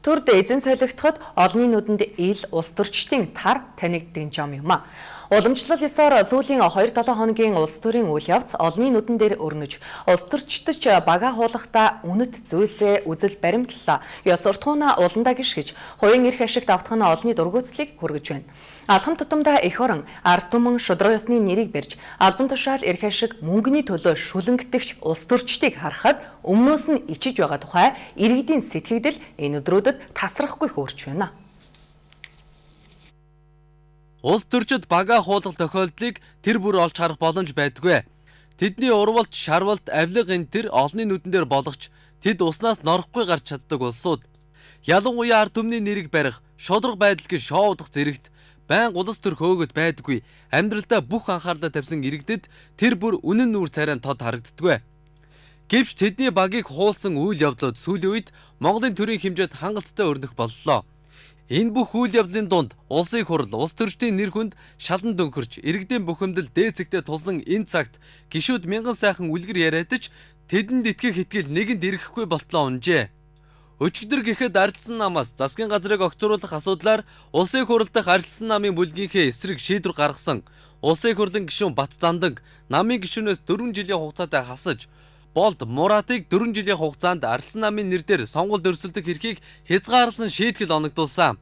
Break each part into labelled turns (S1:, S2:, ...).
S1: Төрд эзэн солигдоход олонний нүдэнд ил ус төрчдийн тар танигддаг жом юм а. Уламжлал ёсоор сүүлийн 2-7 хоногийн улс төрийн үйл явц олонний нүдэн дээр өрнөж, улс төрчдөж бага хуулахдаа үнэт зүйлсээ үзэл баримтлалаа. Ёс уртгууна уландаа гიშгэж, хувийн эрх ашигт автах нь олонний дургуутслыг хүргэж байна. Алхам тутамдаа эх орон, ард түмэн шудраг ёсны нэрийг барьж, албан тушаал эрх ашиг мөнгөний төлөө шүлэнгдэгч улс төрчдийг харахад өмнөөс нь ичиж байгаа тухай иргэдийн сэтгэгдэл энэ өдрүүдэд тасрахгүй хөөрч байна.
S2: Улс төрчид бага хуулах тохиолдлыг тэр бүр олж харах боломж байдаггүй. Тэдний урвалт, шарвалт, авлиг энэ төр олонний нүдэн дээр болгоч тэд уснаас норохгүй гарч чаддаг улсууд. Ялангуяа ард түмний нэрийг барих, шудраг байдал гэж шоудах зэрэгт байнга улс төр хөөгд байдаггүй. Амьдралдаа бүх анхаарлаа тавьсан иргэдэд тэр бүр үнэн нүүр царайн тод харагддаггүй. Гэвч тэдний багийг хуулсан үйл явдлууд сүүлийн үед Монголын төрийн хэмжээнд хангалттай өрнөх боллоо. Энэ бүх үйл явдлын дунд улсын хурал, улс төрчдийн нэр хүнд шалан дөнхөрч, иргэдийн бухимдал дээцэгтээ тулсан энэ цагт гишүүд мянган сайхан үлгэр яриадаж тэдэнд итгэх итгэл нэгэнд ирэхгүй болтлоо унжээ. Өчигдөр гэхэд ардсан намаас засгийн газрыг огцруулах асуудлаар улсын хурал дахь ардсан намын бүлгийнхээ эсрэг шийдвэр гаргасан. Улсын хурлын гишүүн Бат Зандан намын гишүүнээс 4 жилийн хугацаатай хасаж, Болд Муратыг 4 жилийн хугацаанд ардсан намын нэрээр сонгуульд өрсөлдөх эрхийг хязгаарласан шийтгэл оногдуулсан.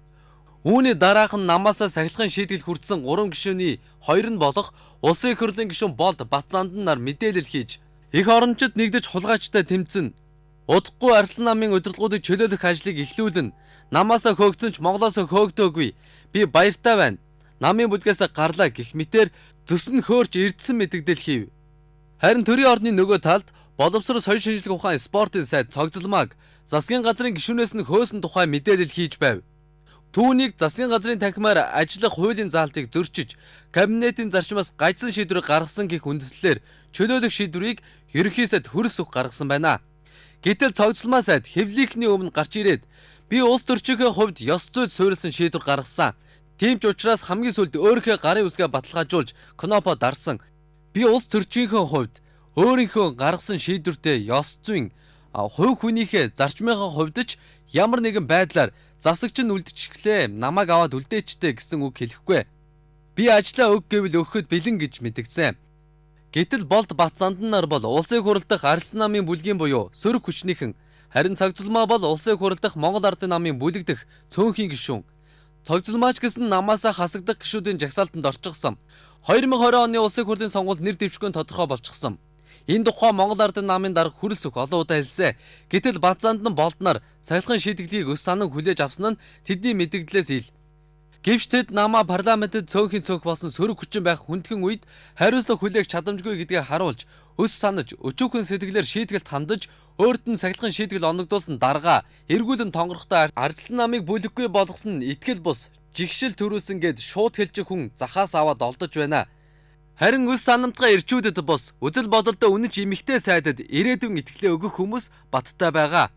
S2: Үүний дараах нь намаасаа сахилгын шийтгэл хүртсэн 3 гишүүний 2 нь болох улсын хурлын гишүүн Болд Бат Зандан нар мэдээлэл хийж, эх орончид нэгдэж хулгайчтай тэмцэн, удахгүй ардсан намын удирдлагуудыг чөлөөлөх ажлыг эхлүүлэн, намаасаа хөөгдсөн ч Монголоос хөөгдөөгүй. Би баяртай байна. Намын бүлгээс гарлаа гэх мэтээр зөсөн хөөрч эрдсэн мэдэгдэл хийв. Харин төрийн орны нөгөө талд боловсрол соёл шинжилгээ ухаан спортын сайд цогцлмаг засгийн газрын гишүүнээс нь хөөсөн тухай мэдээлэл хийж байв. Түүнийг засгийн газрын танхимаар ажиллах хуулийн заалтыг зөрчиж, кабинетийн зарчмаас гajсан шийдвэрийг гаргасан гэх үндэслэлээр чөлөөлөх шийдвэрийг ерөнхий сайд хөрс өг гаргасан байна. Гэтэл цогцлмаа сайд хэвлэлийнхний өмнө гарч ирээд би улс төрчийнхээ хувьд ёс зүйд суурилсан шийдвэр гаргасан. Тийм ч учраас хамгийн сүүлд өөрийнхөө гарын үсгээ баталгаажуулж Кнопо дарсан. Би улс төрчийнхөө хувьд өөрийнхөө гаргасан шийдвэртээ ёс зүйн хувь хүнийхээ зарчмынхаа хувьд ч ямар нэгэн байдлаар засагч нь үлдчихлээ, намайг аваад үлдээчтэй гэсэн үг хэлэхгүй. Би ажлаа өг гэвэл өгөхөд бэлэн гэж мэдгцэн. Гэтэл Болд Бат Зандан нар бол улсын хурал дахь ардсан намын бүлгийн буюу сөрөг хүчнийхэн, харин цогцлмаа бол улсын хурал дахь Монгол ардын намын бүлэг дэх цөөнхийн гишүүн. Цогцлмаач гэсэн намаасаа хасагдах гишүүдийн жагсаалтанд орчихсон. 2020 оны улсын хурлын сонгуульд нэр дэвшгүй тодорхой болчихсон. Энэ тухай Монгол ардын намын дарга хүрэлцэх олон удаа хэлсэн. Гэтэл Бат Зандан Болдноор сахилгын шийдвэрлийг өс санан хүлээж авсан нь тэдний мэдэгдлээс ил. Гэвч тэд намаа парламентэд цөөнхийн цөөх болсон сөрөг хүчин байх хүндхэн үед хариуцлага хүлээх чадамжгүй гэдгийг харуулж, өс санаж, өчүүхэн сэтгэлээр шийдгэлт хандаж, өөрт нь сахилгын шийдгэл оногдуулсан дарга эргүүлэн тонгорохдоо ардсан намыг бүлэггүй болгосон нь итгэл бус, жигшил төрүүлсэн гэд шууд хэлчих хүн захаас аваад олдож байна. Харин өс санамтгай ирчүүдэд бос үзэл бодолдоо үнэнч эмэгтэй сайдад ирээдүйн итгэлээ өгөх хүмүүс баттай байгаа.